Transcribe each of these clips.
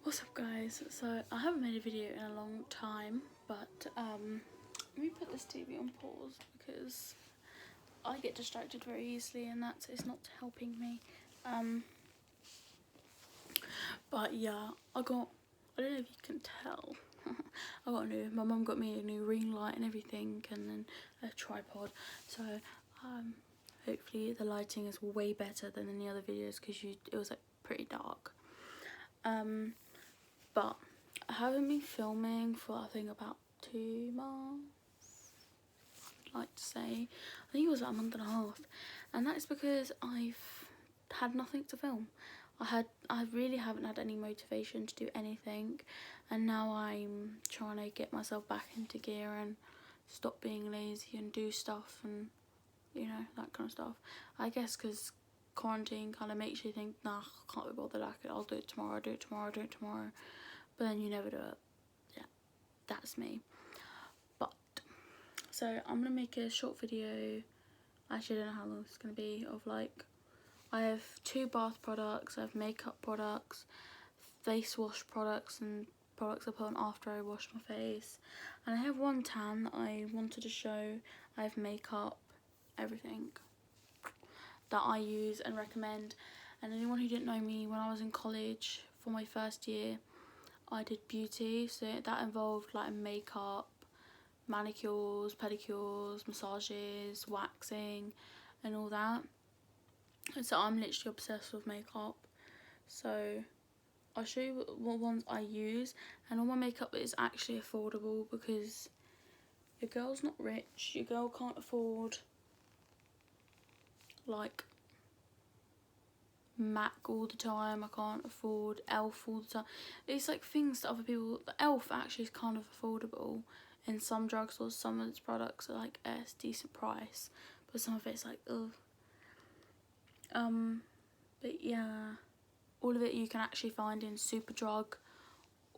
What's up guys? So I haven't made a video in a long time, but let me put this TV on pause because I get distracted very easily and it's not helping me. But yeah, I don't know if you can tell, my mum got me a new ring light and everything, and then a tripod, so hopefully the lighting is way better than in the other videos because it was like pretty dark. But I haven't been filming for I think about 2 months, I'd like to say. I think it was about a month and a half, and that is because I've had nothing to film. I really haven't had any motivation to do anything, and now I'm trying to get myself back into gear and stop being lazy and do stuff, and you know, that kind of stuff. I guess because quarantine kind of makes you think, nah, I can't be bothered, I'll do it tomorrow, I'll do it tomorrow, I'll do it tomorrow, but then you never do it. Yeah, that's me. But so I'm gonna make a short video, actually I don't know how long it's gonna be, of like, I have 2 bath products, I have makeup products, face wash products, and products I put on after I wash my face, and I have 1 tan that I wanted to show. I have makeup, everything that I use and recommend. And anyone who didn't know me, when I was in college for my first year, I did beauty, so that involved like makeup, manicures, pedicures, massages, waxing and all that. And so I'm literally obsessed with makeup, so I'll show you what ones I use. And all my makeup is actually affordable because your girl's not rich, your girl can't afford like MAC all the time, I can't afford ELF all the time. It's like things that other people, the ELF actually is kind of affordable in some drugstores. Some of its products are like a decent price, but some of it's like ugh. But yeah, all of it you can actually find in Superdrug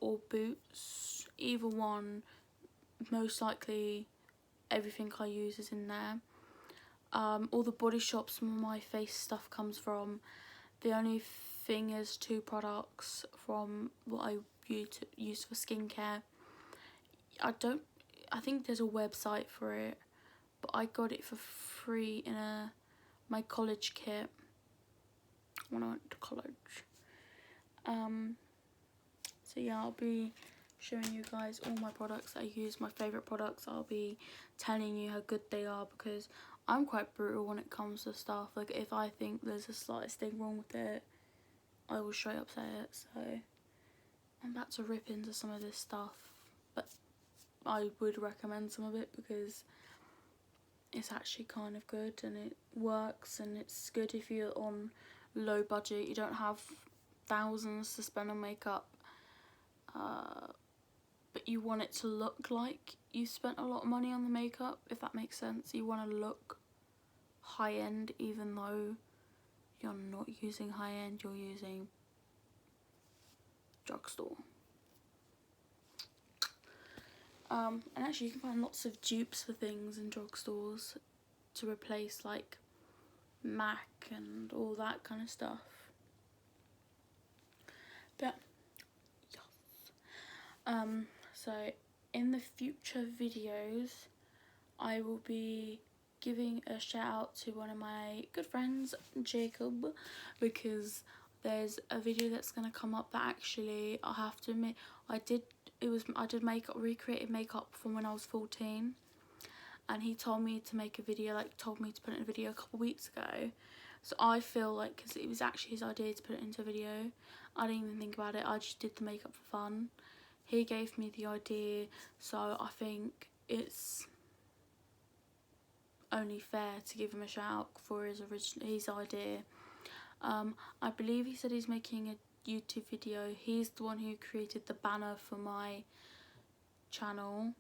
or Boots, either one. Most likely everything I use is in there. All the Body Shops some of my face stuff comes from. The only thing is 2 products from what I use for skincare. I think there's a website for it, but I got it for free in my college kit when I went to college. So yeah, I'll be showing you guys all my products that I use, my favourite products. I'll be telling you how good they are because I'm quite brutal when it comes to stuff. Like if I think there's the slightest thing wrong with it, I will straight up say it. So I'm about to rip into some of this stuff, but I would recommend some of it because it's actually kind of good and it works, and it's good if you're on low budget, you don't have thousands to spend on makeup, but you want it to look like you spent a lot of money on the makeup, if that makes sense. You want to look high end even though you're not using high end, you're using drugstore. And actually you can find lots of dupes for things in drugstores to replace like MAC and all that kind of stuff. But yes. So in the future videos I will be giving a shout out to one of my good friends, Jacob, because there's a video that's gonna come up that actually I have to admit I did makeup, recreated makeup from when I was 14, and he told me to make a video, like told me to put it in a video a couple of weeks ago. So I feel like, because it was actually his idea to put it into a video, I didn't even think about it, I just did the makeup for fun. He gave me the idea, so I think it's only fair to give him a shout out for his idea. I believe he said he's making a YouTube video. He's the one who created the banner for my channel,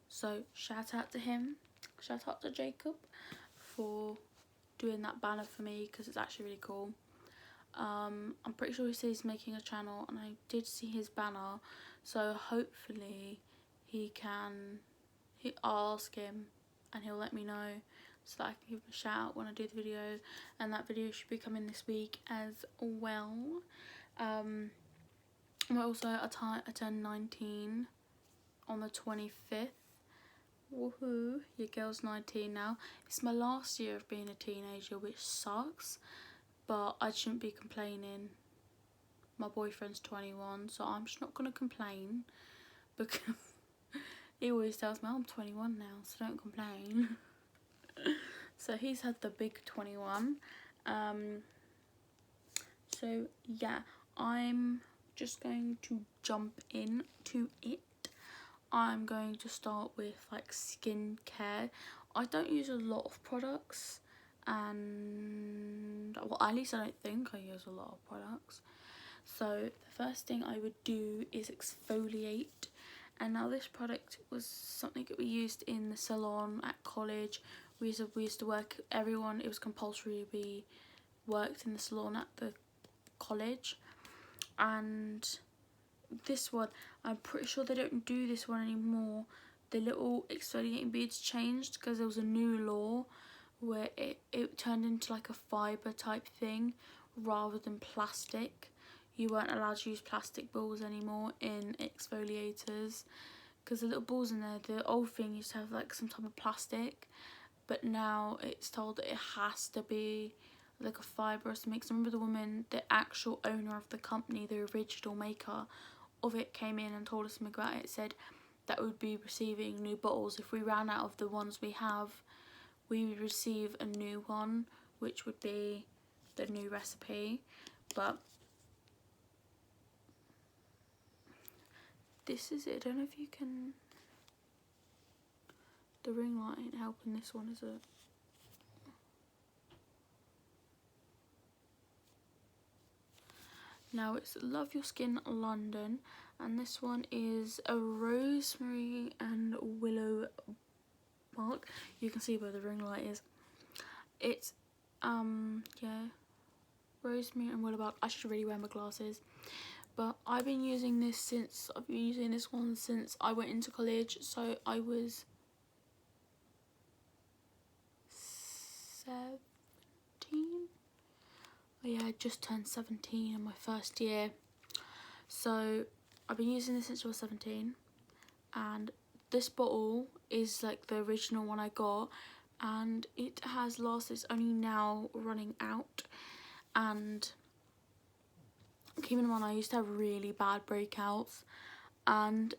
so shout out to him, shout out to Jacob for doing that banner for me because it's actually really cool. I'm pretty sure he said he's making a channel, and I did see his banner, so hopefully I'll ask him and he'll let me know so that I can give him a shout out when I do the video, and that video should be coming this week as well. But also I turned 19 on the 25th. Woohoo, your girl's 19 now. It's my last year of being a teenager, which sucks, but I shouldn't be complaining. My boyfriend's 21, so I'm just not going to complain, because he always tells me, oh, I'm 21 now, so don't complain. So he's had the big 21. So yeah, I'm just going to jump into it. I'm going to start with like skincare. I don't use a lot of products, and well, at least I don't think I use a lot of products. So the first thing I would do is exfoliate. And now this product was something that we used in the salon at college. We used to work, everyone, it was compulsory, we worked in the salon at the college. And this one, I'm pretty sure they don't do this one anymore. The little exfoliating beads changed because there was a new law where it turned into like a fibre type thing rather than plastic. You weren't allowed to use plastic balls anymore in exfoliators, because the little balls in there, the old thing used to have like some type of plastic, but now it's told that it has to be like a fibre or something. Because I remember the woman, the actual owner of the company, the original maker of it, came in and told us something about it. It said that we'd be receiving new bottles. If we ran out of the ones we have, we would receive a new one, which would be the new recipe. But this is it. I don't know if you can, the ring light ain't helping this one, is it? Now it's Love Your Skin London, and this one is a rosemary and willow bark. You can see where the ring light is. It's yeah, rosemary and willow bark. I should really wear my glasses. But I've been using this one since I went into college, so I was 17. Oh yeah, I just turned 17 in my first year. So I've been using this since I was 17, and this bottle is like the original one I got, and it has lasted, it's only now running out. And keeping in mind, I used to have really bad breakouts, and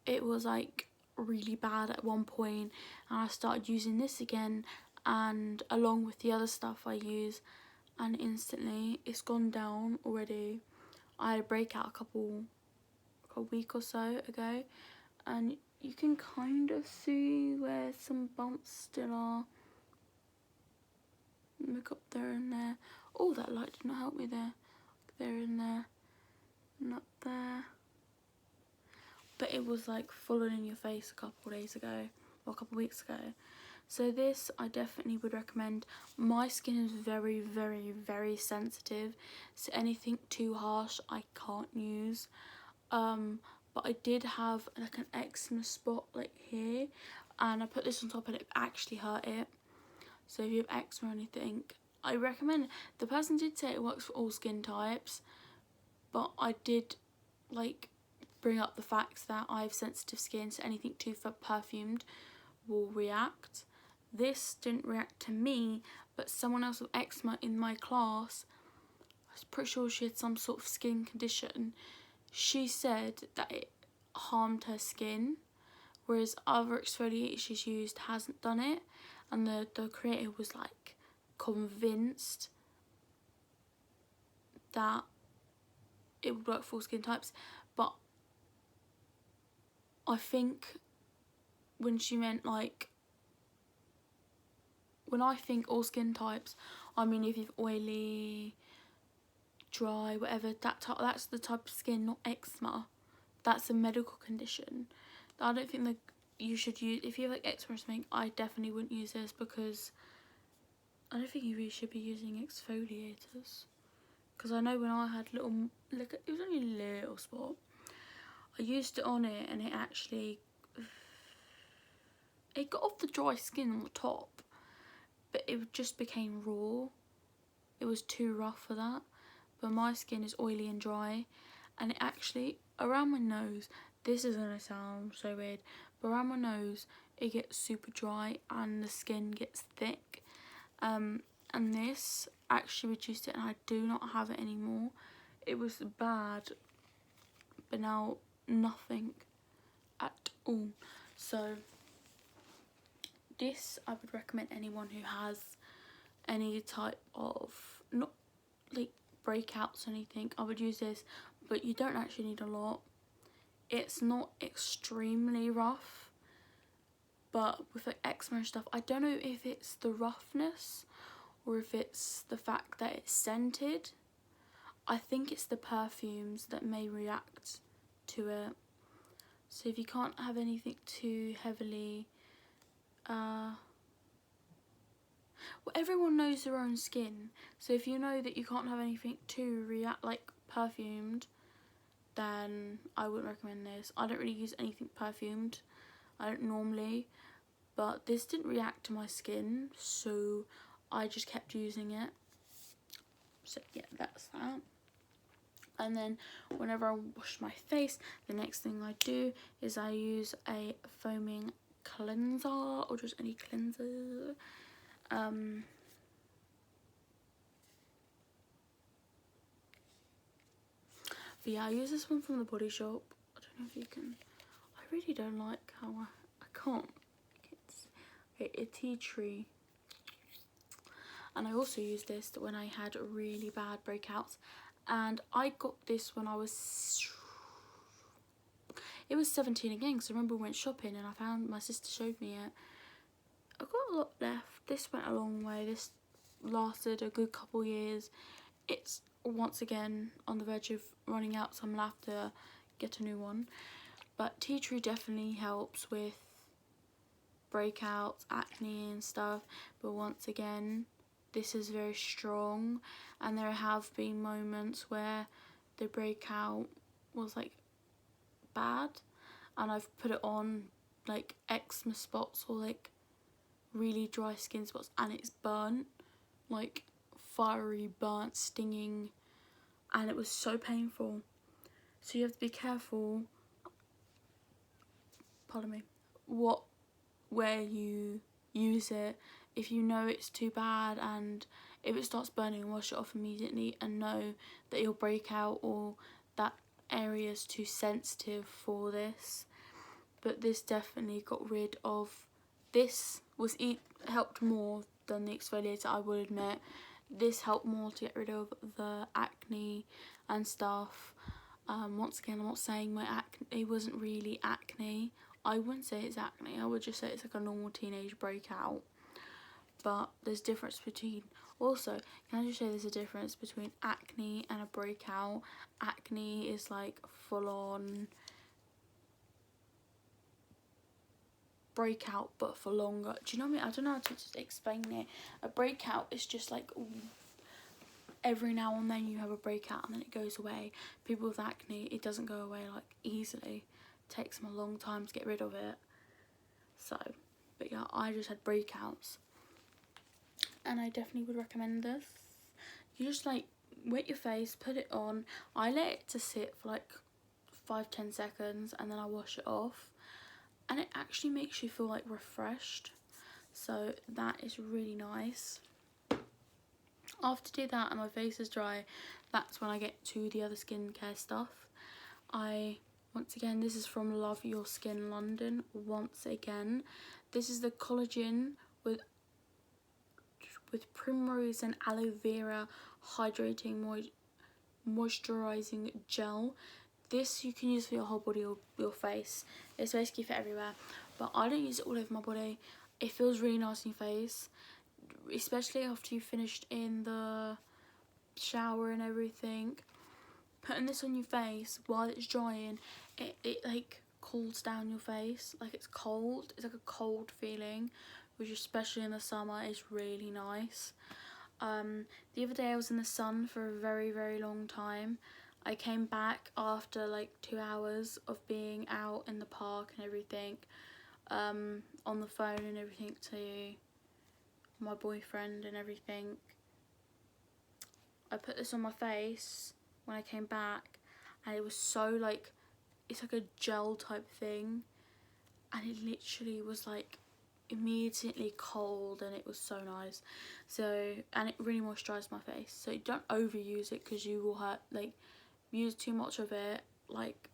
it was like really bad at one point, and I started using this again, and along with the other stuff I use, and instantly it's gone down already. I had a breakout a week or so ago, and you can kind of see where some bumps still are. Look up there and there. Oh, that light did not help me there. There and there, not there. But it was like falling in your face a couple of days ago, or a couple of weeks ago. So this I definitely would recommend. My skin is very, very, very sensitive, so anything too harsh I can't use. But I did have like an eczema spot like here, and I put this on top and it actually hurt it. So if you have eczema or anything, I recommend. The person did say it works for all skin types, but I did like bring up the fact that I have sensitive skin, so anything too perfumed will react. This didn't react to me, but someone else with eczema in my class, I was pretty sure she had some sort of skin condition. She said that it harmed her skin, whereas other exfoliators she's used hasn't done it, and the creator was like convinced that it would work for all skin types. But I think when she meant like, when I think all skin types, I mean if you've oily, dry, whatever, that's the type of skin, not eczema. That's a medical condition. I don't think that you should use, if you have like eczema or something, I definitely wouldn't use this, because I don't think you really should be using exfoliators. Because I know when I had it was only a little spot. I used it on it and it got off the dry skin on the top, but it just became raw. It was too rough for that. but my skin is oily and dry, and it actually, around my nose, this is gonna sound so weird, but around my nose it gets super dry and the skin gets thick, and this actually reduced it, and I do not have it anymore. It was bad, but now nothing at all. So this I would recommend anyone who has any type of, not like breakouts or anything. I would use this, but you don't actually need a lot. It's not extremely rough, but with like eczema and stuff, I don't know if it's the roughness or if it's the fact that it's scented. I think it's the perfumes that may react to it. So if you can't have anything too heavily, well, everyone knows their own skin, so if you know that you can't have anything too like perfumed, then I wouldn't recommend this. I don't really use anything perfumed, I don't normally, but this didn't react to my skin, so I just kept using it. So yeah, that's that. And then whenever I wash my face, the next thing I do is I use a foaming cleanser, or just any cleanser. But yeah, I use this one from the Body Shop. I don't know if you can, I really don't like how I can't, it's a tea tree. And I also used this when I had really bad breakouts, and I got this when I was, it was 17 again, because I remember we went shopping and I found, my sister showed me it. I got a lot left. This went a long way. This lasted a good couple years. It's once again on the verge of running out, so I'm gonna have to get a new one. But tea tree definitely helps with breakouts, acne and stuff, but once again, this is very strong, and there have been moments where the breakout was like bad, and I've put it on like eczema spots or like really dry skin spots, and it's burnt, like fiery, burnt, stinging, and it was so painful. So you have to be careful, pardon me, where you use it. If you know it's too bad, and if it starts burning, wash it off immediately, and know that your breakout or that area is too sensitive for this. But this definitely got rid of, this was helped more than the exfoliator, I will admit. This helped more to get rid of the acne and stuff. Once again, I'm not saying my acne wasn't really acne. I wouldn't say it's acne, I would just say it's like a normal teenage breakout. But there's a difference between, also, can I just say there's a difference between acne and a breakout. Acne is like full on breakout but for longer. Do you know what I mean? I don't know how to just explain it. A breakout is just like every now and then you have a breakout and then it goes away. People with acne, it doesn't go away like easily. It takes them a long time to get rid of it. So, but yeah, I just had breakouts, and I definitely would recommend this. You just like wet your face, put it on. I let it to sit for like 5-10 seconds, and then I wash it off, and it actually makes you feel like refreshed, so that is really nice. After I do that and my face is dry, that's when I get to the other skincare stuff. Once again, this is from Love Your Skin London. Once again, this is the collagen with primrose and aloe vera hydrating moisturizing gel. This you can use for your whole body or your face. It's basically for everywhere, but I don't use it all over my body. It feels really nice on your face, especially after you've finished in the shower and everything. Putting this on your face while it's drying, it like cools down your face. Like it's cold, it's like a cold feeling, which especially in the summer is really nice. The other day I was in the sun for a very, very long time. I came back after like 2 hours of being out in the park and everything, on the phone and everything to my boyfriend and everything. I put this on my face when I came back, and it was so like, it's like a gel type thing, and it literally was like immediately cold, and it was so nice. So, and it really moisturised my face. So don't overuse it, because you will hurt, like, use too much of it, like,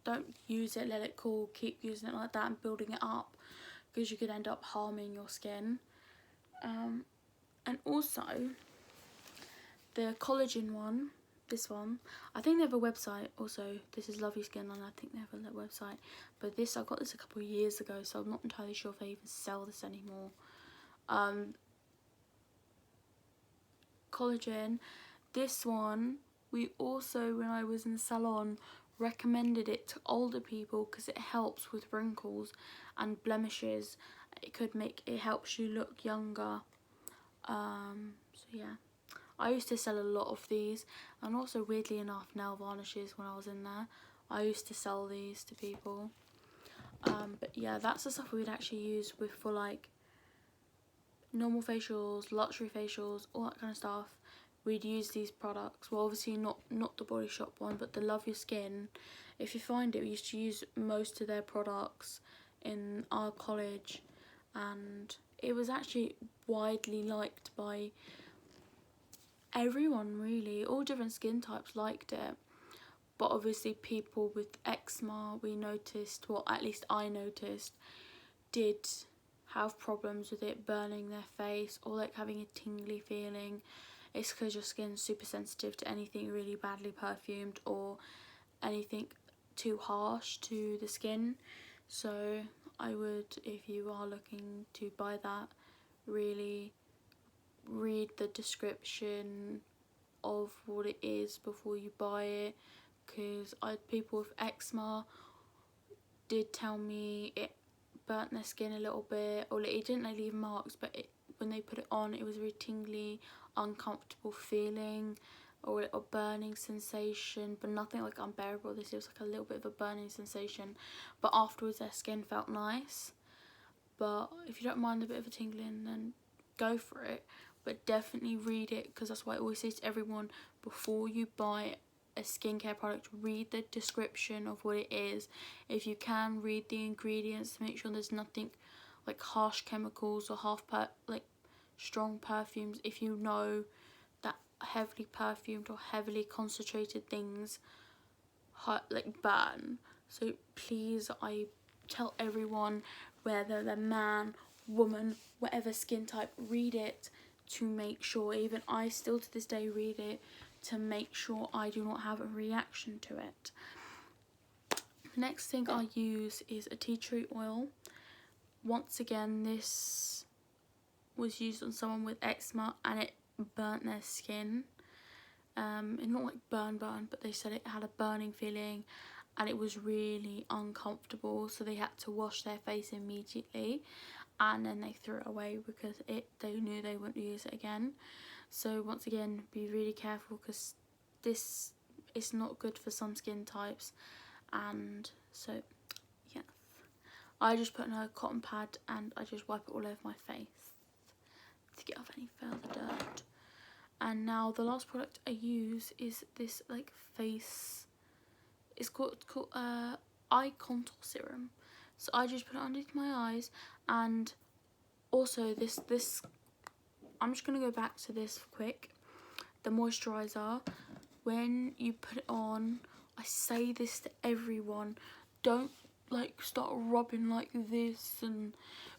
don't use it, let it cool, keep using it like that and building it up, because you could end up harming your skin. And also the collagen one, this one, I think they have a website also. This is Lovely Skin, and I think they have a website, but this, I got this a couple of years ago, so I'm not entirely sure if they even sell this anymore. Collagen, this one, we also, when I was in the salon, recommended it to older people because it helps with wrinkles and blemishes. It helps you look younger. So yeah, I used to sell a lot of these, and also weirdly enough, nail varnishes. When I was in there, I used to sell these to people. But yeah, that's the stuff we'd actually use for like normal facials, luxury facials, all that kind of stuff. We'd use these products. Well, obviously not the Body Shop one, but the Love Your Skin. If you find it, we used to use most of their products in our college, and it was actually widely liked by everyone really. All different skin types liked it, but obviously people with eczema, we noticed, well, at least I noticed, did have problems with it burning their face or like having a tingly feeling. It's because your skin's super sensitive to anything really badly perfumed or anything too harsh to the skin. So I would, if you are looking to buy that, really read the description of what it is before you buy it, because people with eczema did tell me it burnt their skin a little bit, or it didn't like leave marks, but when they put it on, it was a very tingly, uncomfortable feeling, or a burning sensation, but nothing like unbearable. This was like a little bit of a burning sensation, but afterwards their skin felt nice. But if you don't mind a bit of a tingling, then go for it, but definitely read it, because that's why I always say to everyone, before you buy a skincare product, read the description of what it is. If you can, read the ingredients to make sure there's nothing like harsh chemicals or like strong perfumes. If you know that heavily perfumed or heavily concentrated things like burn, so please, I tell everyone, whether they're man, woman, whatever skin type, read it to make sure. Even I still to this day read it to make sure I do not have a reaction to it. Next thing I use is a tea tree oil. Once again, this was used on someone with eczema, and it burnt their skin. It not like burn, but they said it had a burning feeling, and it was really uncomfortable, so they had to wash their face immediately, and then they threw it away because they knew they wouldn't use it again. So once again, be really careful, because this is not good for some skin types. And so yes, I just put in a cotton pad and I just wipe it all over my face to get off any further dirt. And now the last product I use is this like face, it's called eye contour serum. So I just put it underneath my eyes. And also this I'm just gonna go back to this quick. The moisturizer, when you put it on, I say this to everyone, don't like start rubbing like this, and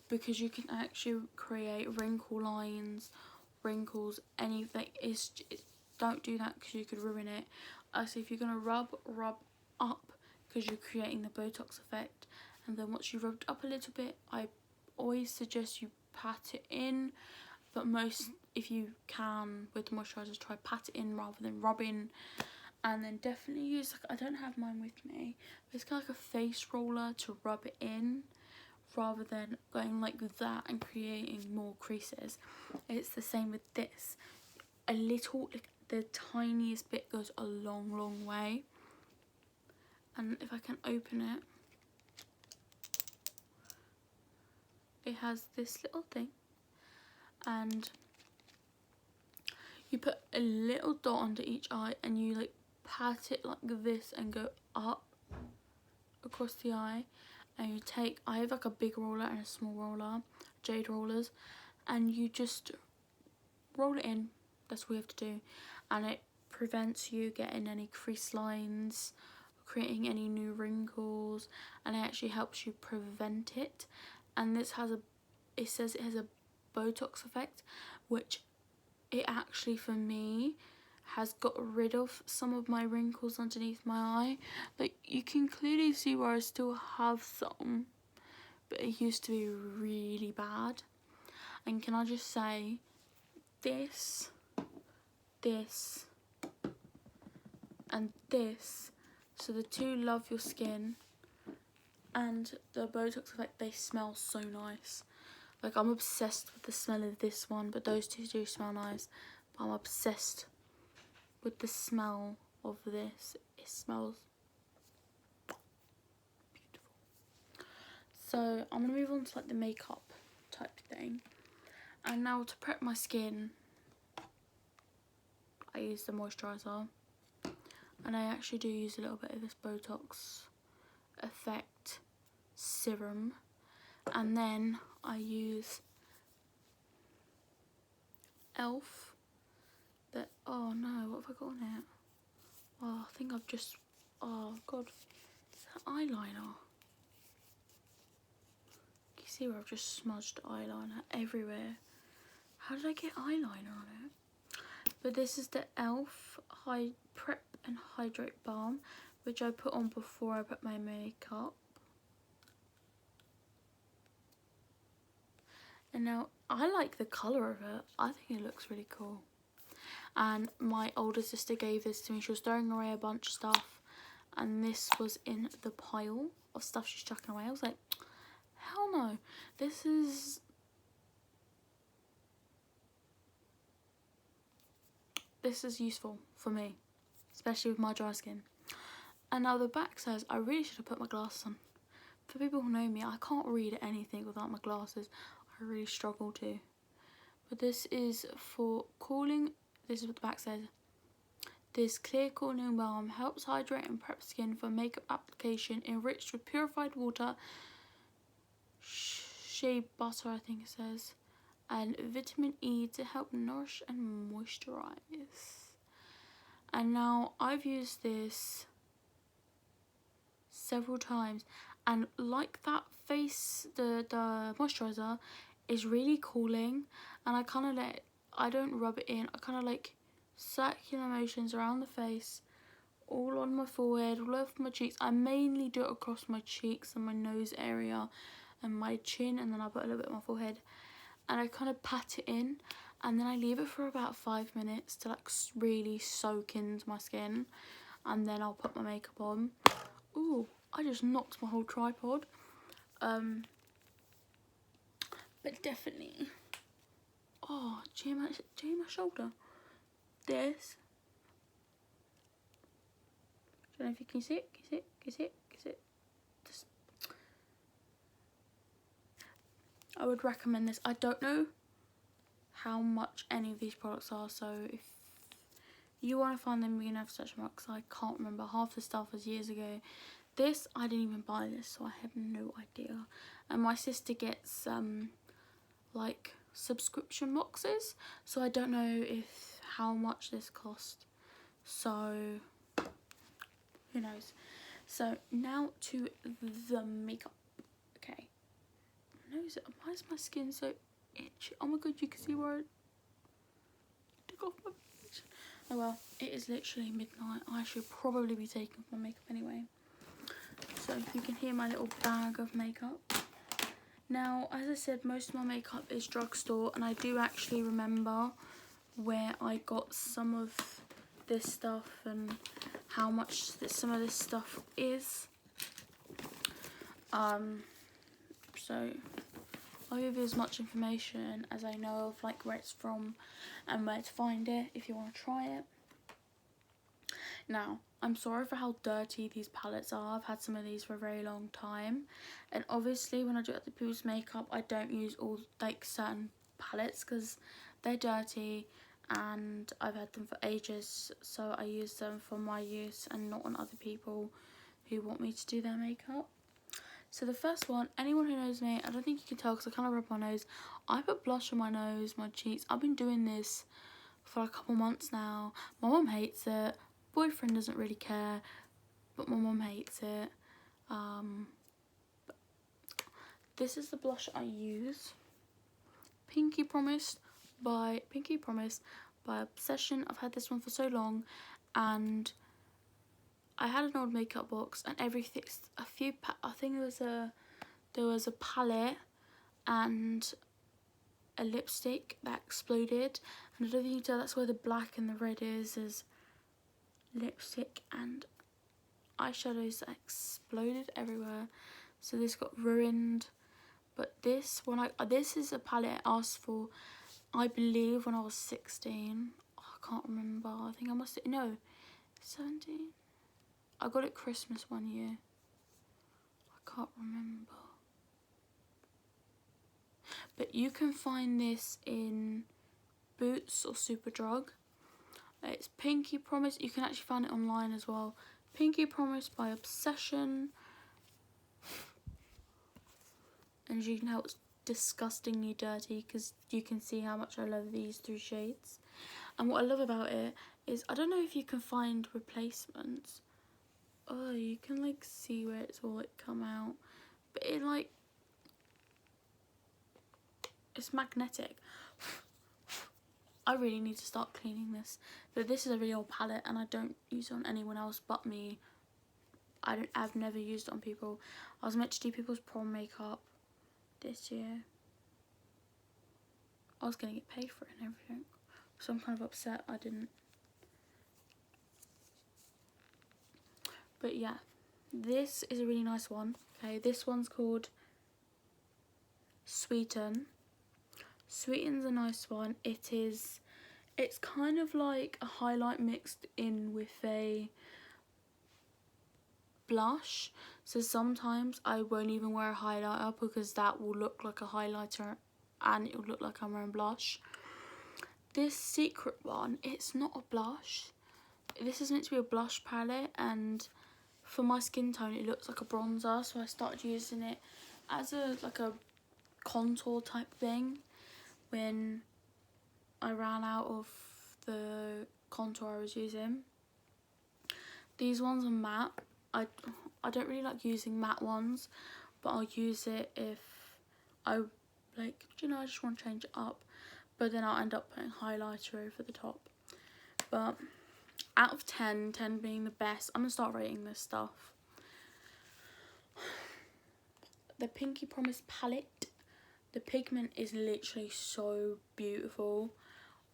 because you can actually create wrinkle lines, wrinkles, anything. Don't do that, because you could ruin it. So if you're gonna rub up, because you're creating the Botox effect, and then once you've rubbed up a little bit, I always suggest you pat it in. But if you can with moisturisers, try pat it in rather than rubbing. And then definitely use, like, I don't have mine with me, but it's kind of like a face roller to rub it in, rather than going like that and creating more creases. It's the same with this. A little, like the tiniest bit goes a long way. And if I can open it, it has this little thing, and you put a little dot under each eye and you like pat it like this and go up across the eye, and you take, I have like a big roller and a small roller, jade rollers, and you just roll it in. That's what you have to do, and it prevents you getting any crease lines, creating any new wrinkles, and it actually helps you prevent it. And this has a, it says it has a Botox effect, which it actually for me has got rid of some of my wrinkles underneath my eye. Like you can clearly see where I still have some, but it used to be really bad. And can I just say, this, and this, so the two Love Your Skin and the Botox effect, they smell so nice. Like I'm obsessed with the smell of this one, but those two do smell nice. But I'm obsessed with the smell of this. It smells beautiful. So I'm gonna move on to like the makeup type thing. And now to prep my skin, I use the moisturiser, and I actually do use a little bit of this Botox effect serum, and then I use Elf. That, oh no, what have I got on it? Oh, I think I've just, oh god, is that eyeliner? You see where I've just smudged eyeliner everywhere. How did I get eyeliner on it? But this is the Elf Prep and Hydrate Balm, which I put on before I put my makeup. And now I like the colour of it. I think it looks really cool. And my older sister gave this to me. She was throwing away a bunch of stuff, and this was in the pile of stuff she's chucking away. I was like, hell no. This is useful for me, especially with my dry skin. And now the back says, I really should have put my glasses on. For people who know me, I can't read anything without my glasses. I really struggle to. But this is for cooling. This is what the back says. This clear cooling balm helps hydrate and prep skin for makeup application, enriched with purified water, shea butter, I think it says, and vitamin E to help nourish and moisturize. And now I've used this several times, and like that face, the moisturizer is really cooling, and I kind of I don't rub it in, I kind of like circular motions around the face, all on my forehead, all over my cheeks. I mainly do it across my cheeks and my nose area and my chin, and then I put a little bit on my forehead, and I kind of pat it in, and then I leave it for about 5 minutes to like really soak into my skin, and then I'll put my makeup on. Ooh, I just knocked my whole tripod. But definitely, oh, cheer my shoulder. This, I don't know if you can see it, Just, I would recommend this. I don't know how much any of these products are, so if you want to find them, you're going to have to search them up, because I can't remember. Half the stuff was years ago. This, I didn't even buy this, so I have no idea. And my sister gets like subscription boxes, so I don't know how much this cost, so who knows. So now to the makeup. Okay, why is my skin so itchy? Oh my god, you can see where I took off my face. Oh well, it is literally midnight. I should probably be taking off my makeup anyway. So you can hear my little bag of makeup. Now, as I said, most of my makeup is drugstore, and I do actually remember where I got some of this stuff and how much some of this stuff is. So I'll give you as much information as I know of, like where it's from and where to find it if you want to try it. Now, I'm sorry for how dirty these palettes are. I've had some of these for a very long time, and obviously when I do other people's makeup, I don't use all like certain palettes because they're dirty and I've had them for ages, so I use them for my use and not on other people who want me to do their makeup. So the first one, anyone who knows me, I don't think you can tell because I kind of rub my nose. I put blush on my nose, my cheeks. I've been doing this for a couple months now. My mum hates it. Boyfriend doesn't really care, but my mum hates it. This is the blush I use. Pinky Promise by Obsession. I've had this one for so long, and I had an old makeup box and everything. I think there was a palette and a lipstick that exploded, and I don't think you can tell, that's where the black and the red is lipstick and eyeshadows that exploded everywhere. So this got ruined. But this is a palette I asked for, I believe, when I was 16. I can't remember. I think I must, no, 17. I got it Christmas one year. I can't remember. But you can find this in Boots or Superdrug. It's Pinky Promise. You can actually find it online as well. Pinky Promise by Obsession. And as you can tell, it's disgustingly dirty because you can see how much I love these 3 shades. And what I love about it is, I don't know if you can find replacements. Oh, you can like see where it's all like come out. But it like, it's magnetic. I really need to start cleaning this. But this is a really old palette and I don't use it on anyone else but me. I've never used it on people. I was meant to do people's prom makeup this year. I was gonna get paid for it and everything, so I'm kind of upset I didn't. But yeah, this is a really nice one. Okay, this one's called Sweeten. Sweeten's a nice one. It's kind of like a highlight mixed in with a blush. So sometimes I won't even wear a highlighter because that will look like a highlighter and it will look like I'm wearing blush. This Secret one, it's not a blush. This is meant to be a blush palette, and for my skin tone it looks like a bronzer, so I started using it as a contour type thing when I ran out of the contour I was using. These ones are matte. I don't really like using matte ones, but I'll use it if I like, I just want to change it up. But then I'll end up putting highlighter over the top. But out of 10, 10 being the best, I'm going to start rating this stuff. The Pinky Promise palette, the pigment is literally so beautiful.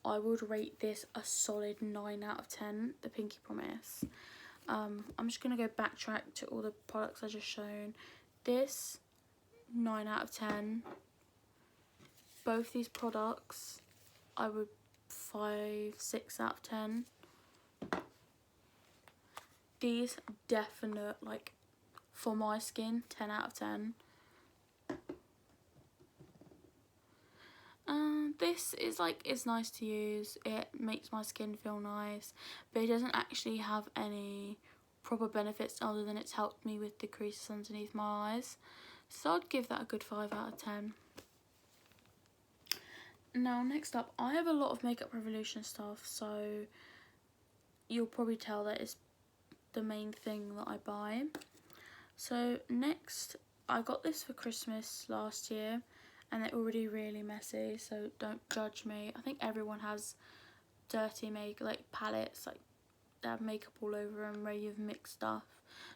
I would rate this a solid 9 out of 10, the Pinky Promise. I'm just going to go backtrack to all the products I just shown. This, 9 out of 10. Both these products, I would 5, 6 out of 10. These, definite, like, for my skin, 10 out of 10. This is like, it's nice to use. It makes my skin feel nice, but it doesn't actually have any proper benefits other than it's helped me with the creases underneath my eyes. So I'd give that a good 5 out of 10. Now next up, I have a lot of Makeup Revolution stuff, so you'll probably tell that it's the main thing that I buy. So next, I got this for Christmas last year, and they're already really messy, so don't judge me. I think everyone has dirty palettes, like they have makeup all over them where you've mixed stuff.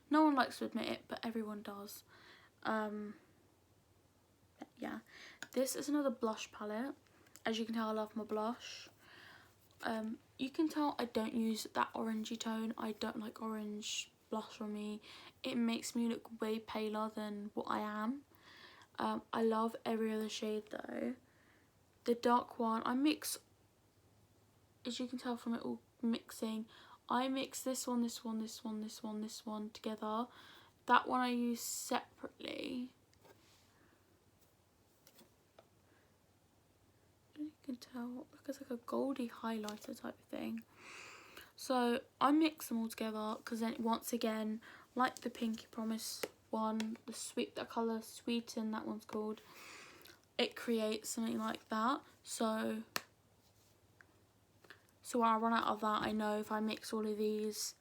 No one likes to admit it, but everyone does. Yeah, this is another blush palette. As you can tell, I love my blush. You can tell I don't use that orangey tone. I don't like orange blush on me. It makes me look way paler than what I am. I love every other shade though. The dark one, I mix, as you can tell from it all mixing, I mix this one, this one, this one, this one, this one together. That one I use separately. You can tell, it's like a goldy highlighter type of thing. So I mix them all together because then once again, like the Pinky Promise one, that colour Sweeten, that one's called, it creates something like that. So when I run out of that, I know if I mix all of these,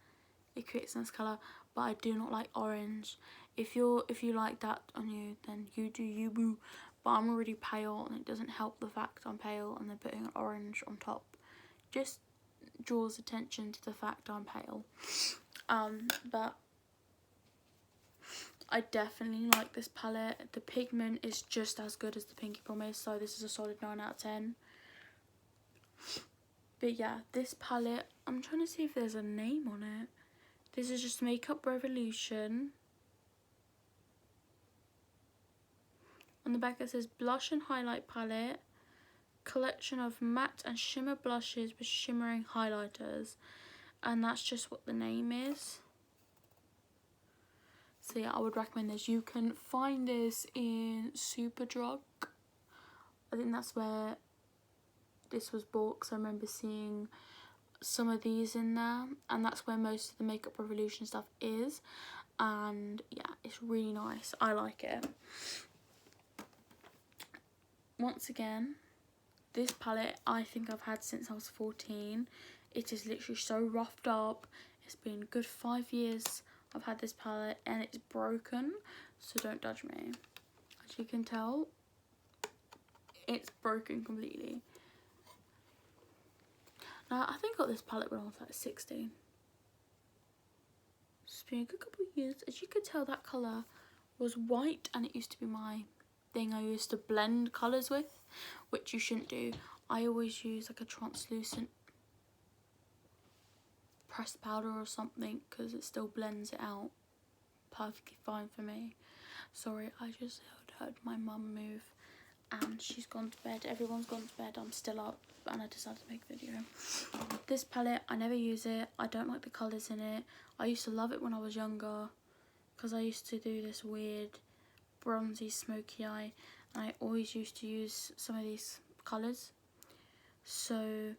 it creates a nice colour. But I do not like orange. If you like that on you, then you do you, boo. But I'm already pale, and it doesn't help the fact I'm pale, and then putting an orange on top just draws attention to the fact I'm pale. But I definitely like this palette. The pigment is just as good as the Pinky Promise, so this is a solid 9 out of 10. But yeah, this palette, I'm trying to see if there's a name on it. This is just Makeup Revolution. On the back it says Blush and Highlight Palette, collection of matte and shimmer blushes with shimmering highlighters. And that's just what the name is. So yeah, I would recommend this. You can find this in Superdrug. I think that's where this was bought, because I remember seeing some of these in there, and that's where most of the Makeup Revolution stuff is. And yeah, it's really nice. I like it. Once again, this palette I think I've had since I was 14. It is literally so roughed up. It's been a good 5 years I've had this palette, and it's broken, so don't judge me. As you can tell, it's broken completely. Now, I think I got this palette when I was like 16. It's been a good couple of years. As you could tell, that colour was white, and it used to be my thing I used to blend colours with, which you shouldn't do. I always use like a translucent pressed powder or something, because it still blends it out perfectly fine for me. Sorry, I just heard my mum move, and she's gone to bed. Everyone's gone to bed. I'm still up, and I decided to make a video. This palette, I never use it. I don't like the colours in it. I used to love it when I was younger, because I used to do this weird bronzy smoky eye, and I always used to use some of these colours. So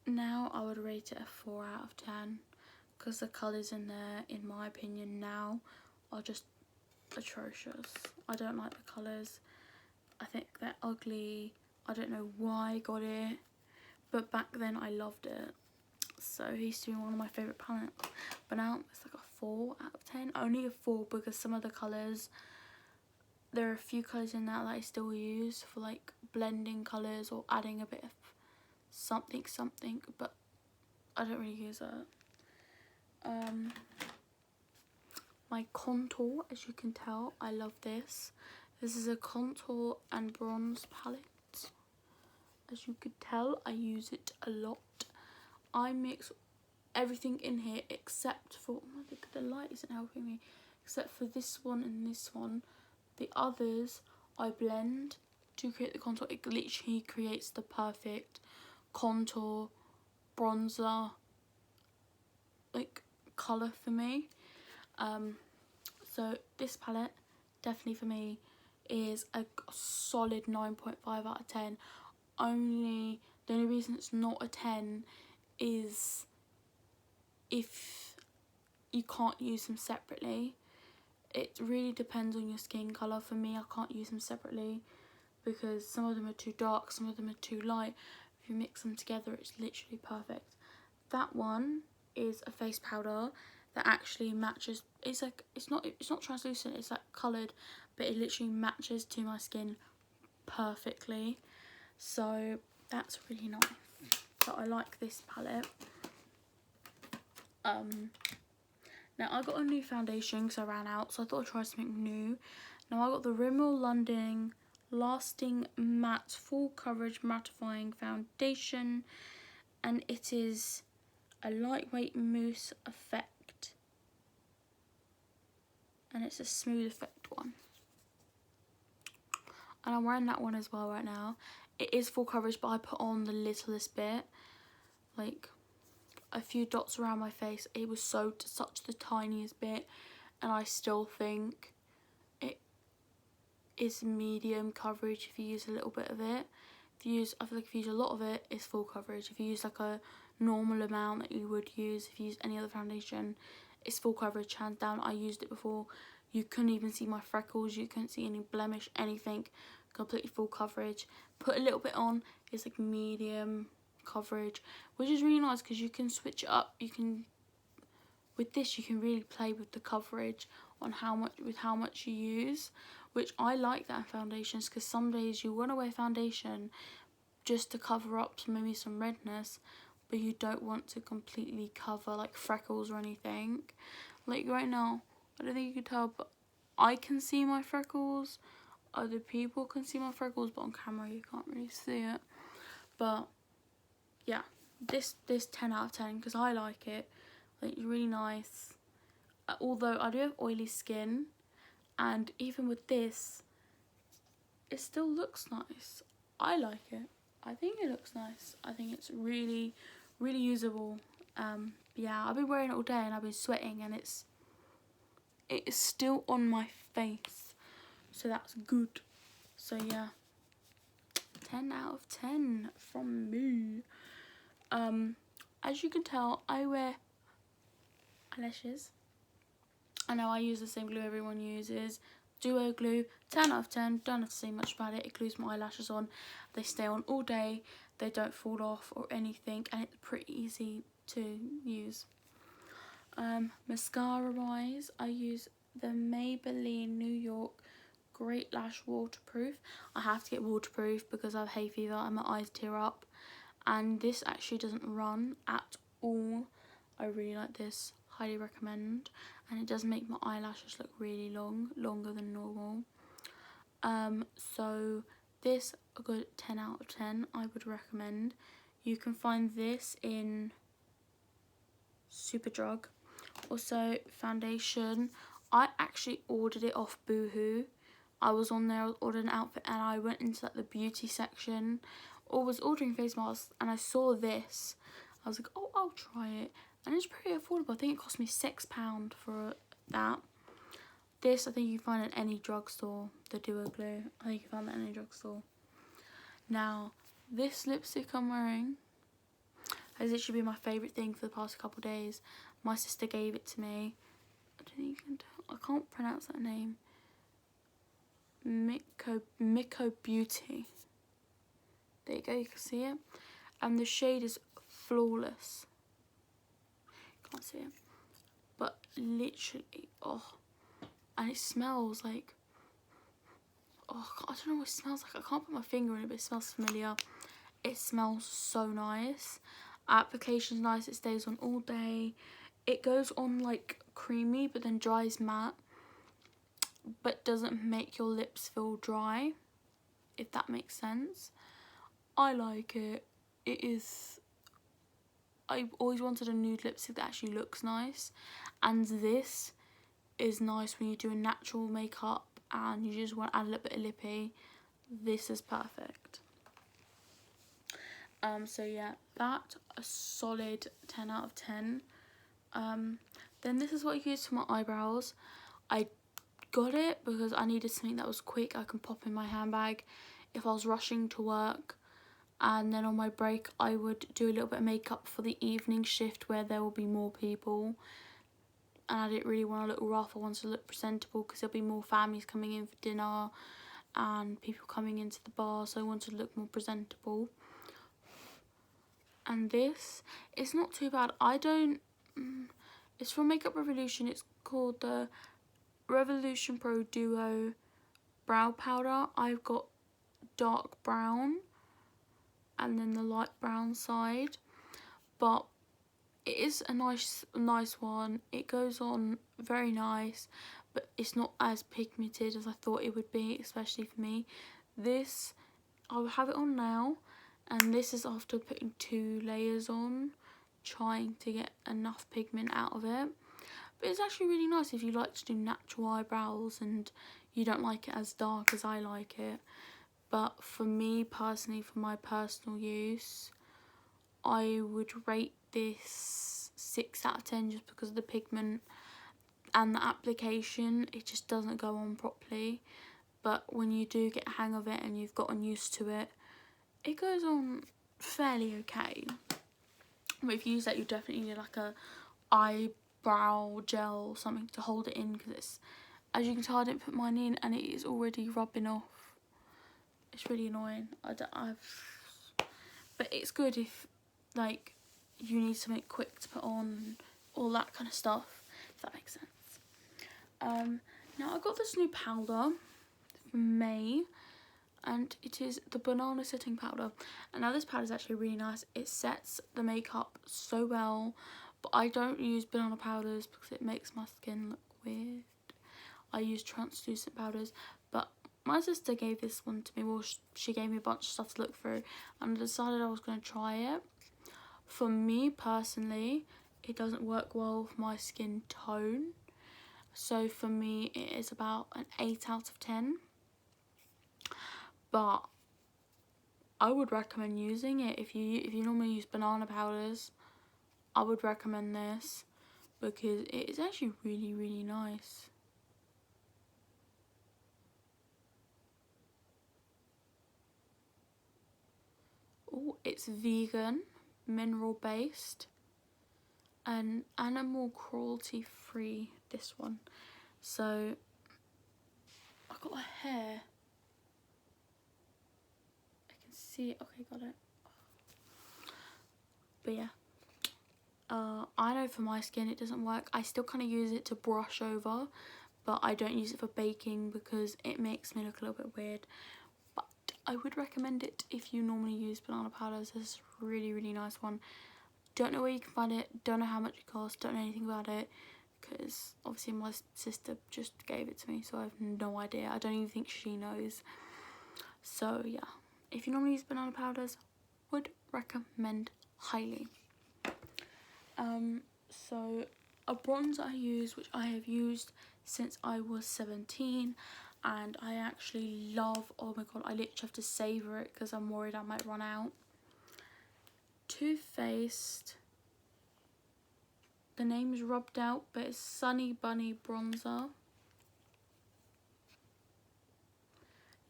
now I would rate it a 4 out of 10, because the colours in there, in my opinion now, are just atrocious. I don't like the colours. I think they're ugly. I don't know why I got it, but back then I loved it. So it used to be one of my favourite palettes, but now it's like a 4 out of 10. Only a 4 because some of the colours, there are a few colours in that I still use for like blending colours or adding a bit of something, but I don't really use it. My contour, as you can tell, I love this. This is a contour and bronze palette. As you could tell, I use it a lot. I mix everything in here except for, oh, look, the light isn't helping me, except for this one and this one. The others I blend to create the contour. It literally creates the perfect contour, bronzer, like colour for me. So this palette definitely for me is a solid 9.5 out of 10. The only reason it's not a 10 is if you can't use them separately. It really depends on your skin colour. For me, I can't use them separately because some of them are too dark, some of them are too light. If you mix them together, it's literally perfect. That one is a face powder that actually matches. It's like, it's not translucent, it's like coloured, but it literally matches to my skin perfectly. So that's really nice. So I like this palette. Now I got a new foundation because I ran out, so I thought I'd try something new. Now I got the Rimmel London Lasting Matte Full Coverage Mattifying Foundation, and it is a lightweight mousse effect, and it's a smooth effect one. And I'm wearing that one as well right now. It is full coverage, but I put on the littlest bit, like a few dots around my face. It was such the tiniest bit, and I still think it is medium coverage if you use a little bit of it. I feel like if you use a lot of it, it's full coverage. If you use like a normal amount that you would use if you use any other foundation, it's full coverage, hands down. I used it before. You couldn't even see my freckles, you couldn't see any blemish, anything. Completely full coverage. Put a little bit on, it's like medium coverage, which is really nice because you can switch it up. You can, with this, you can really play with the coverage on how much you use, which I like that in foundations, because some days you want to wear foundation just to cover up maybe some redness, but you don't want to completely cover like freckles or anything. Like right now, I don't think you can tell, but I can see my freckles. Other people can see my freckles, but on camera you can't really see it. But yeah, this 10 out of 10 because I like it. I think it's really nice. Although I do have oily skin, and even with this, it still looks nice. I like it. I think it looks nice. I think it's really, really usable. Yeah, I've been wearing it all day and I've been sweating, and it is still on my face, so that's good. So yeah, 10 out of 10 from me. As you can tell, I wear eyelashes. I know I use the same glue everyone uses. Duo glue, 10 out of 10. Don't have to say much about it. It glues my eyelashes on. They stay on all day. They don't fall off or anything, and it's pretty easy to use. Mascara wise, I use the Maybelline New York Great Lash Waterproof. I have to get waterproof because I have hay fever and my eyes tear up, and this actually doesn't run at all. I really like this, highly recommend, and it does make my eyelashes look really long, longer than normal. So this, a good 10 out of 10, I would recommend. You can find this in Superdrug. Also, foundation, I actually ordered it off Boohoo. I was on there, I ordered an outfit, and I went into like the beauty section, or was ordering face masks, and I saw this. I was like, oh, I'll try it, and it's pretty affordable. I think it cost me £6 for that. This, I think you can find at any drugstore, the Duo Glue. I think you can find that in any drugstore. Now, this lipstick I'm wearing has literally been my favourite thing for the past couple of days. My sister gave it to me. I don't think you can tell. I can't pronounce that name. Miko Beauty. There you go, you can see it. And the shade is Flawless. Can't see it. But literally, oh. And it smells like, oh, I don't know what it smells like. I can't put my finger in it, but it smells familiar. It smells so nice. Application's nice, it stays on all day. It goes on like creamy, but then dries matte, but doesn't make your lips feel dry, if that makes sense. I like it. It is, I've always wanted a nude lipstick that actually looks nice, and this is nice when you do a natural makeup and you just want to add a little bit of lippy. This is perfect. So yeah, that a solid 10 out of 10. Then this is what I use for my eyebrows. I got it because I needed something that was quick, I can pop in my handbag if I was rushing to work, and then on my break I would do a little bit of makeup for the evening shift where there will be more people, and I didn't really want to look rough. I wanted to look presentable because there'll be more families coming in for dinner and people coming into the bar, so I wanted to look more presentable. And this is not too bad. It's from Makeup Revolution. It's called the Revolution Pro Duo Brow Powder. I've got dark brown and then the light brown side, but it is a nice one. It goes on very nice, but it's not as pigmented as I thought it would be, especially for me. This, I'll have it on now, and this is after putting 2 layers on, trying to get enough pigment out of it. But it's actually really nice if you like to do natural eyebrows and you don't like it as dark as I like it. But for me personally, for my personal use, I would rate this 6 out of 10 just because of the pigment and the application. It just doesn't go on properly. But when you do get a hang of it and you've gotten used to it, it goes on fairly okay. But if you use that, you definitely need like a eyebrow gel or something to hold it in, because it's, as you can tell, I didn't put mine in and it is already rubbing off. It's really annoying. But it's good if like you need something quick to put on, all that kind of stuff, if that makes sense. Now I got this new powder from May, and it is the banana setting powder. And now this powder is actually really nice. It sets the makeup so well, but I don't use banana powders because it makes my skin look weird. I use translucent powders, but my sister gave this one to me. Well, she gave me a bunch of stuff to look through, and I decided I was going to try it. For me personally, it doesn't work well with my skin tone, so for me it is about an 8 out of 10. But I would recommend using it. If you normally use banana powders, I would recommend this because it is actually really, really nice. Oh, it's vegan, mineral based, and animal cruelty free, this one. So I got a hair. I can see it. Okay, got it. But yeah. I know for my skin it doesn't work. I still kind of use it to brush over, but I don't use it for baking because it makes me look a little bit weird. But I would recommend it if you normally use banana powders. This is a really, really nice one. Don't know where you can find it, don't know how much it costs, don't know anything about it, because obviously my sister just gave it to me, so I have no idea. I don't even think she knows. So yeah, if you normally use banana powders, would recommend highly. So a bronzer I use, which I have used since I was 17, and I actually love, oh my god, I literally have to savour it because I'm worried I might run out. Too Faced, the name is rubbed out, but it's Sunny Bunny bronzer.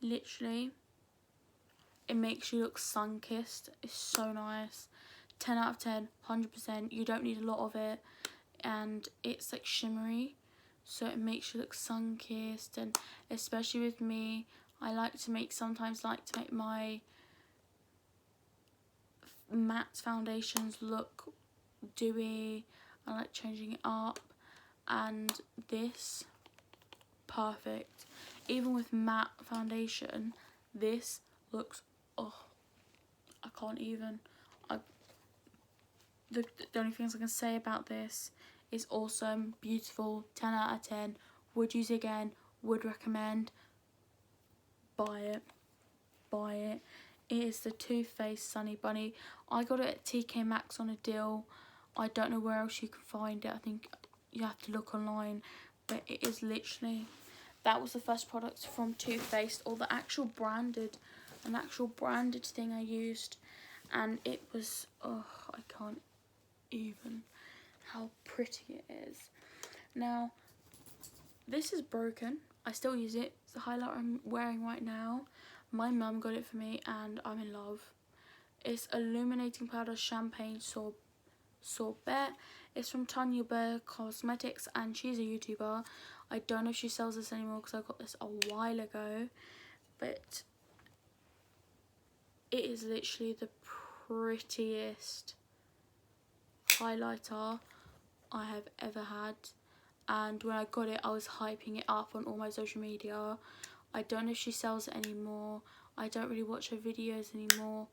Literally, it makes you look sun-kissed. It's so nice. 10 out of 10, 100%. You don't need a lot of it, and it's like shimmery, so it makes you look sun-kissed. And especially with me, I sometimes like to make my matte foundations look dewy. I like changing it up, and this, perfect. Even with matte foundation, this looks, oh, I can't even. The only things I can say about this is awesome, beautiful, 10 out of 10, would use again, would recommend. Buy it, buy it. It is the Too Faced Sunny Bunny. I got it at TK Maxx on a deal. I don't know where else you can find it. I think you have to look online, but it is literally, that was the first product from Too Faced, or the actual branded, thing I used, and it was, oh, I can't even how pretty it is. Now this is broken. I still use it. It's the highlighter I'm wearing right now. My mum got it for me and I'm in love. It's Illuminating Powder Champagne Sorbet. It's from Tanya Burr Cosmetics, and she's a YouTuber. I don't know if she sells this anymore because I got this a while ago, but it is literally the prettiest highlighter I have ever had, and when I got it I was hyping it up on all my social media. I don't know if she sells it anymore. I don't really watch her videos anymore,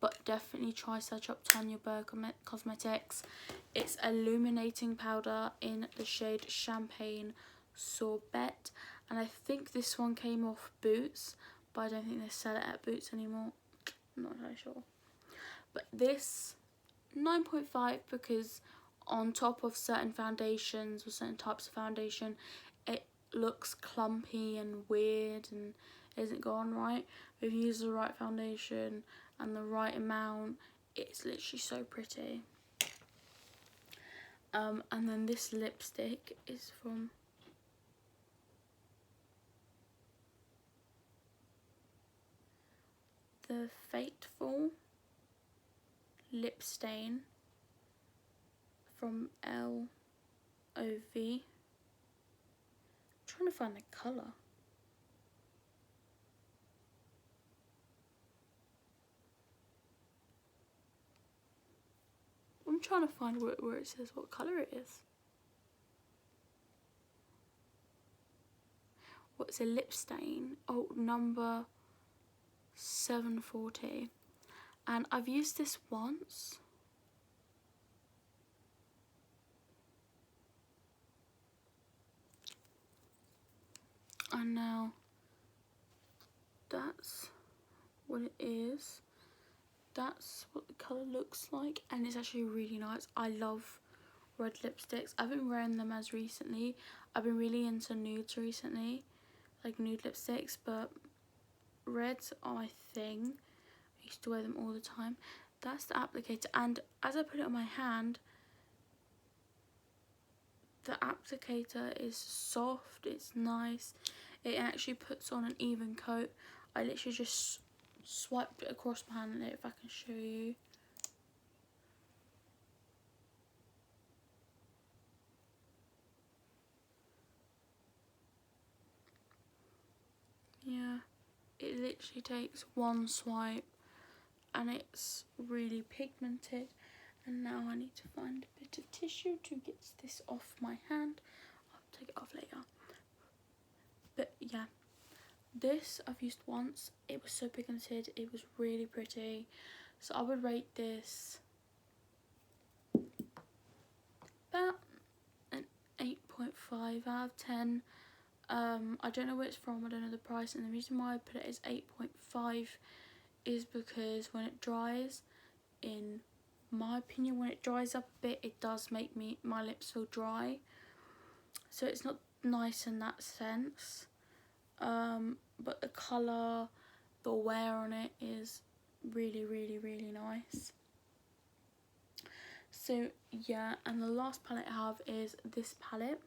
but definitely try search up Tanya Burr Cosmetics. It's Illuminating Powder in the shade Champagne Sorbet, and I think this one came off Boots, but I don't think they sell it at Boots anymore. I'm not entirely sure. But this 9.5 because on top of certain foundations or certain types of foundation it looks clumpy and weird and isn't going right. If you use the right foundation and the right amount, it's literally so pretty. And then this lipstick is from the Fateful lip stain from LOV. I'm trying to find the colour. I'm trying to find where it says what colour it is. What's a lip stain? Oh, number 740. And I've used this once. And now that's what it is. That's what the colour looks like, and it's actually really nice. I love red lipsticks. I've been wearing them as recently. I've been really into nudes recently, like nude lipsticks, but reds are my thing. I used to wear them all the time. That's the applicator, and as I put it on my hand, the applicator is soft, it's nice. It actually puts on an even coat. I literally just swiped it across my hand, if I can show you. Yeah, it literally takes one swipe and it's really pigmented. And now I need to find a bit of tissue to get this off my hand. I'll take it off later. But yeah, this I've used once. It was so pigmented, it was really pretty. So I would rate this about an 8.5 out of 10. I don't know where it's from, I don't know the price, and the reason why I put it as 8.5 is because when it dries, in my opinion, when it dries up a bit, it does make my lips feel dry, so it's not nice in that sense. But the colour, the wear on it is really, really, really nice. So yeah, and the last palette I have is this palette,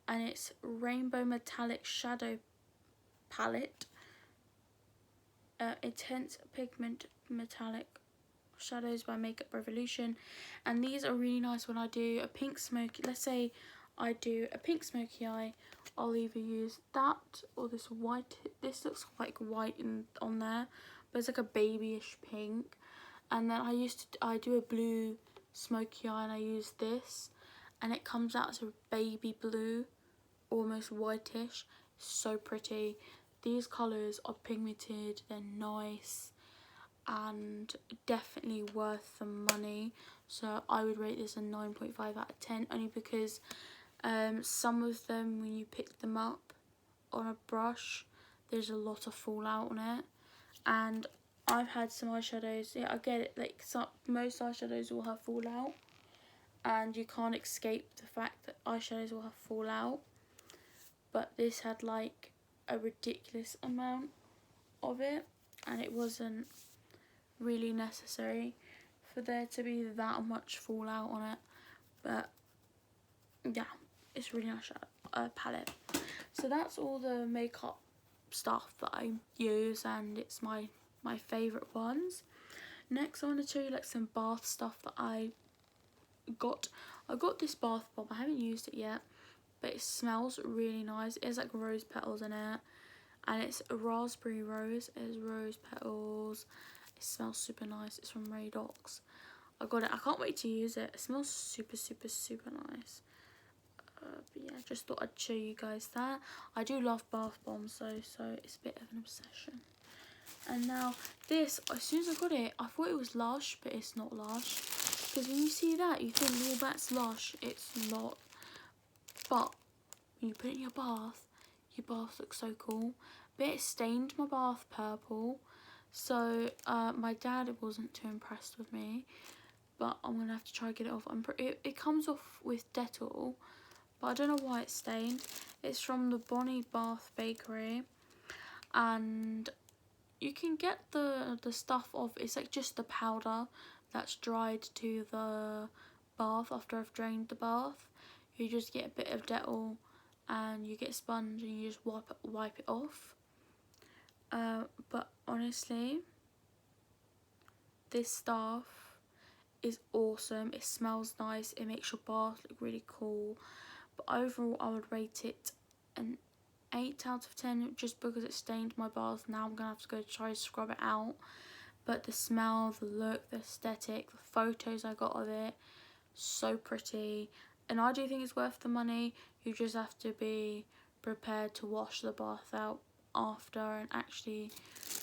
and it's Rainbow Metallic Shadow Palette, Intense Pigment Metallic Shadows by Makeup Revolution. And these are really nice when I do a pink smoky, let's say I do a pink smoky eye, I'll either use that or this white. This looks like white on there, but it's like a babyish pink. And then I do a blue smoky eye and I use this, and it comes out as a baby blue, almost whitish. So pretty. These colours are pigmented, they're nice, and definitely worth the money. So I would rate this a 9.5 out of 10, only because some of them, when you pick them up on a brush, there's a lot of fallout on it. And I've had some eyeshadows, yeah, I get it, like most eyeshadows will have fallout, and you can't escape the fact that eyeshadows will have fallout, but this had like a ridiculous amount of it, and it wasn't really necessary for there to be that much fallout on it. But yeah, it's really nice palette. So that's all the makeup stuff that I use, and it's my favourite ones. Next I want to show you like some bath stuff that I got. I got this bath bomb, I haven't used it yet, but it smells really nice. It has like rose petals in it, and it's a raspberry rose. It has rose petals. It smells super nice. It's from Radox. I got it. I can't wait to use it. It smells super, super, super nice. But yeah, just thought I'd show you guys that. I do love bath bombs though, so it's a bit of an obsession. And now this, as soon as I got it, I thought it was Lush, but it's not Lush. Because when you see that, you think, well, that's Lush. It's not. But when you put it in your bath looks so cool. But it stained my bath purple. So my dad wasn't too impressed with me. But I'm going to have to try to get it off. It comes off with Dettol, but I don't know why it's stained. It's from the Bonnie Bath Bakery, and you can get the stuff off. It's like just the powder that's dried to the bath after I've drained the bath. You just get a bit of Dettol and you get a sponge and you just wipe it off. But honestly, this stuff is awesome. It smells nice, it makes your bath look really cool, but overall I would rate it an 8 out of 10 just because it stained my bath. Now I'm gonna have to go try to scrub it out, but the smell, the look, the aesthetic, the photos I got of it, so pretty, and I do think it's worth the money. You just have to be prepared to wash the bath out after and actually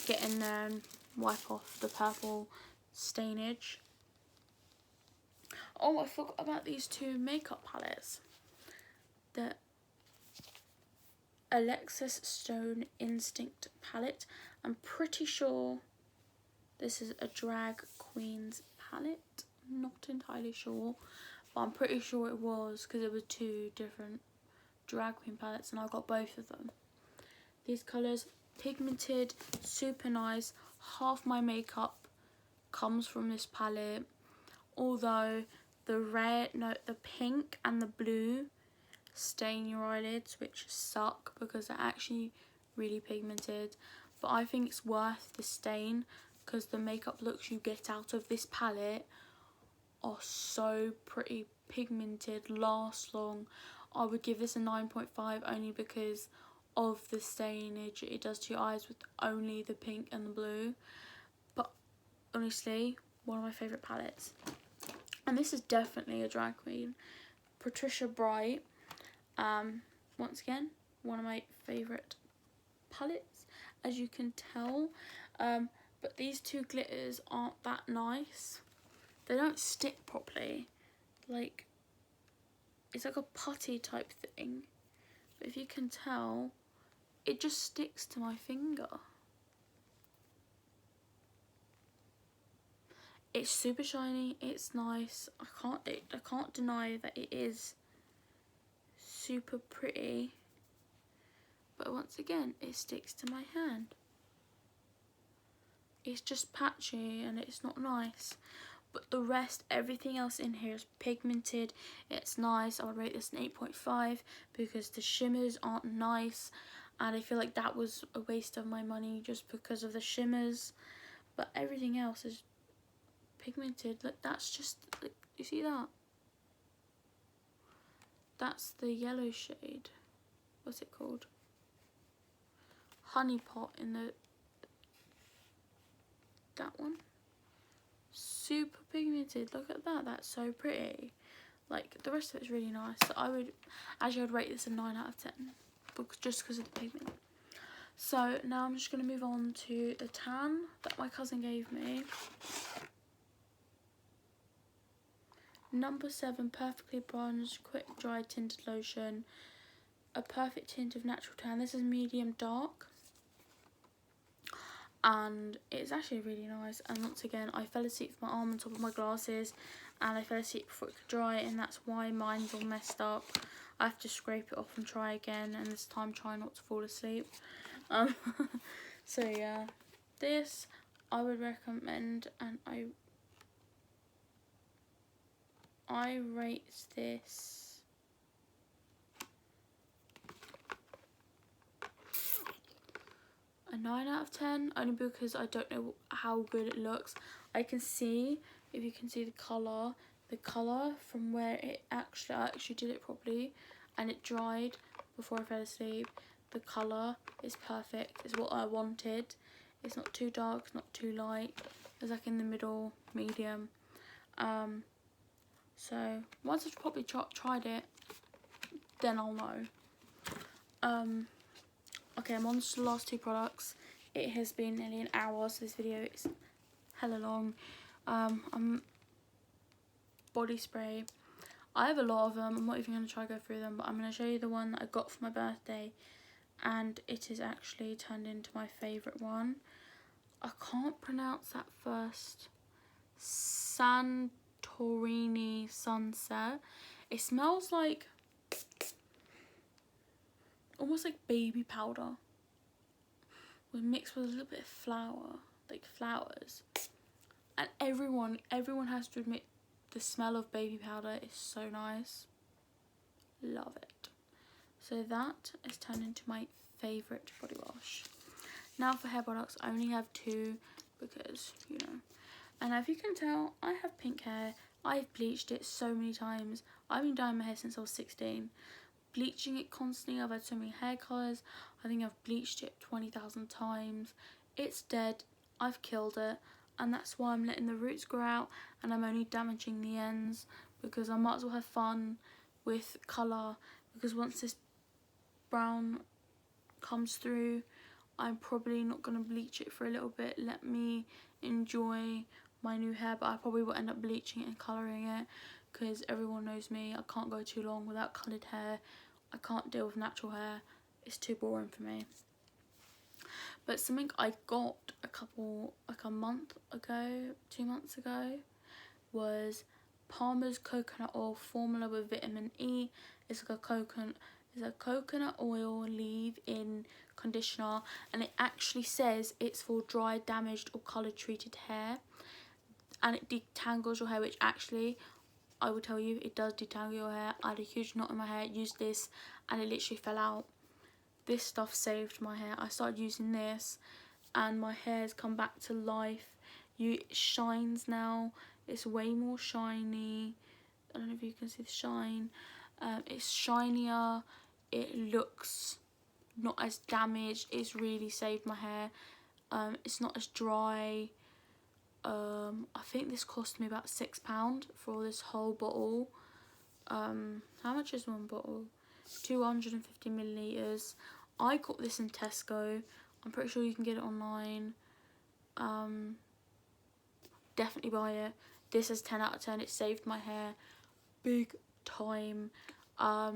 get in there and wipe off the purple stainage. Oh, I forgot about these two makeup palettes. The Alexis Stone Instinct palette. I'm pretty sure this is a drag queen's palette. Not entirely sure, but I'm pretty sure it was, because it was two different drag queen palettes and I got both of them. These colours, pigmented, super nice. Half my makeup comes from this palette, although the pink and the blue stain your eyelids, which suck because they're actually really pigmented, but I think it's worth the stain because the makeup looks you get out of this palette are so pretty pigmented, last long. I would give this a 9.5 only because of the stainage it does to your eyes with only the pink and the blue, but honestly one of my favourite palettes. And this is definitely a drag queen, Patricia Bright. Once again, one of my favourite palettes, as you can tell. But these two glitters aren't that nice. They don't stick properly. Like, it's like a putty type thing. But if you can tell, it just sticks to my finger. It's super shiny, it's nice. I can't deny that it is super pretty, but once again it sticks to my hand. It's just patchy and it's not nice, but the rest, everything else in here is pigmented. It's nice. I would rate this an 8.5 because the shimmers aren't nice, and I feel like that was a waste of my money just because of the shimmers, but everything else is pigmented. Like, that's just, like, you see that? That's the yellow shade. What's it called? Honey Pot in that one. Super pigmented. Look at that. That's so pretty. Like, the rest of it's really nice. So I would rate this a 9 out of 10 just because of the pigment. So now I'm just going to move on to the tan that my cousin gave me. Number 7, Perfectly Bronzed Quick Dry Tinted Lotion. A perfect tint of natural tan. This is medium dark. And it's actually really nice. And once again, I fell asleep with my arm on top of my glasses. And I fell asleep before it could dry. And that's why mine's all messed up. I have to scrape it off and try again. And this time try not to fall asleep. So yeah. This I would recommend. And I rate this a 9 out of 10, only because I don't know how good it looks. I can see, if you can see the colour from where I actually did it properly and it dried before I fell asleep. The colour is perfect, it's what I wanted. It's not too dark, it's not too light, it's like in the middle, medium. So once I've probably tried it, then I'll know. Okay, I'm on to the last two products. It has been nearly an hour, so this video is hella long. Body spray. I have a lot of them. I'm not even going to try to go through them, but I'm going to show you the one that I got for my birthday, and it is actually turned into my favourite one. I can't pronounce that first. Santorini Sunset. It smells like almost like baby powder mixed with a little bit of flour, like flowers. And everyone has to admit the smell of baby powder is so nice. Love it. So that is turned into my favourite body wash. Now for hair products, I only have two because, you know. And if you can tell, I have pink hair. I've bleached it so many times. I've been dyeing my hair since I was 16. Bleaching it constantly. I've had so many hair colours. I think I've bleached it 20,000 times. It's dead. I've killed it. And that's why I'm letting the roots grow out and I'm only damaging the ends, because I might as well have fun with colour, because once this brown comes through, I'm probably not going to bleach it for a little bit. Let me enjoy my new hair, but I probably will end up bleaching it and colouring it, because everyone knows me. I can't go too long without coloured hair. I can't deal with natural hair. It's too boring for me. But something I got a month ago, 2 months ago, was Palmer's coconut oil formula with vitamin E. It's like a coconut oil leave-in conditioner, and it actually says it's for dry, damaged or colour treated hair, and it detangles your hair, which actually I will tell you, it does detangle your hair. I had a huge knot in my hair, used this and it literally fell out. This stuff saved my hair. I started using this and my hair's come back to life. It shines now. It's way more shiny. I don't know if you can see the shine. It's shinier. It looks not as damaged. It's really saved my hair. It's not as dry. I think this cost me about £6 for this whole bottle. How much is one bottle? 250 millilitres. I got this in Tesco. I'm pretty sure you can get it online. Definitely buy it. This is 10 out of 10. It saved my hair big time. My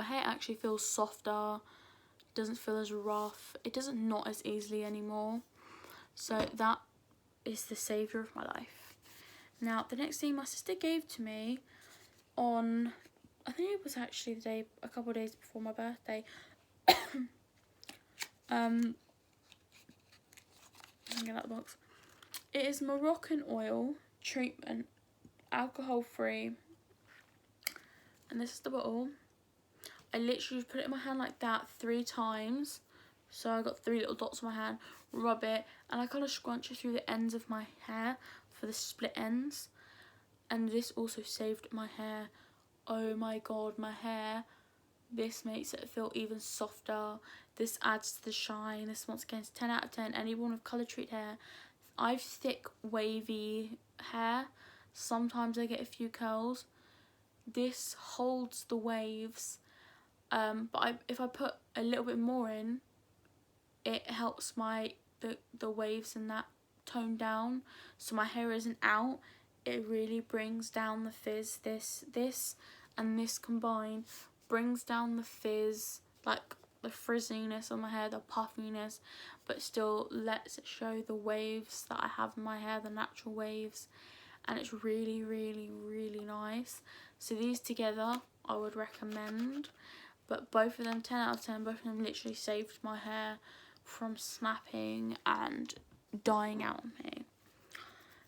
hair actually feels softer. Doesn't feel as rough. It doesn't knot as easily anymore. So that is the saviour of my life. Now, the next thing my sister gave to me on, I think it was actually a couple of days before my birthday. Get out the box. It is Moroccan oil treatment, alcohol free, and this is the bottle. I literally put it in my hand like that 3 times, so I got 3 little dots on my hand. Rub it, and I kind of scrunch it through the ends of my hair for the split ends, and this also saved my hair. Oh my god, my hair, this makes it feel even softer. This adds to the shine. This, once again, is 10 out of 10. Anyone with colour treated hair. I have thick wavy hair. Sometimes I get a few curls. This holds the waves, but if I put a little bit more in, it helps the waves and that tone down, so my hair isn't out. It really brings down the fizz. This and this combined brings down the fizz, like the frizziness on my hair, the puffiness, but still lets it show the waves that I have in my hair, the natural waves, and it's really, really, really nice. So these together I would recommend, but both of them 10 out of 10. Both of them literally saved my hair from snapping and dying out on me.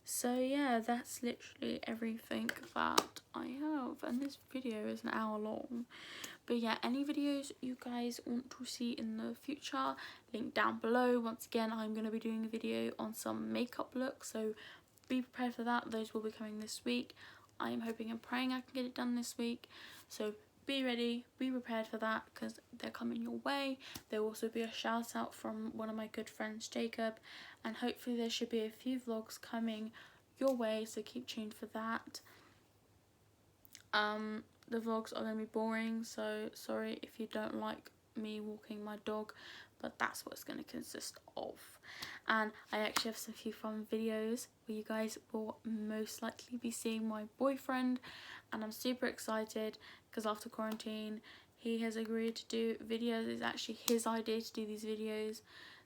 So yeah, that's literally everything that I have, and this video is an hour long. But yeah, any videos you guys want to see in the future, link down below. Once again, I'm going to be doing a video on some makeup looks, so be prepared for that. Those will be coming this week. I am hoping and praying I can get it done this week, so be ready, be prepared for that, because they're coming your way. There will also be a shout out from one of my good friends, Jacob, and hopefully there should be a few vlogs coming your way, so keep tuned for that. The vlogs are going to be boring, so sorry if you don't like me walking my dog, but that's what it's going to consist of. And I actually have some few fun videos where you guys will most likely be seeing my boyfriend, and I'm super excited because after quarantine he has agreed to do videos. It's actually his idea to do these videos,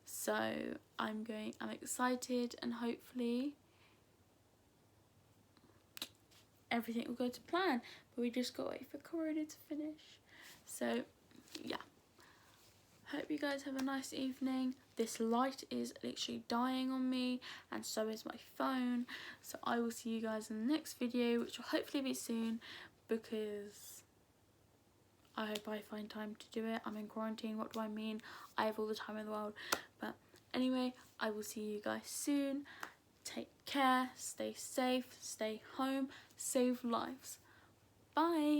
so I'm excited, and hopefully everything will go to plan, but we just got to wait for Corona to finish. So yeah, hope you guys have a nice evening. This light is literally dying on me, and so is my phone, so I will see you guys in the next video, which will hopefully be soon, because I hope I find time to do it. I'm in quarantine. What do I mean? I have all the time in the world, but Anyway, I will see you guys soon. Take care, stay safe, stay home, save lives. Bye.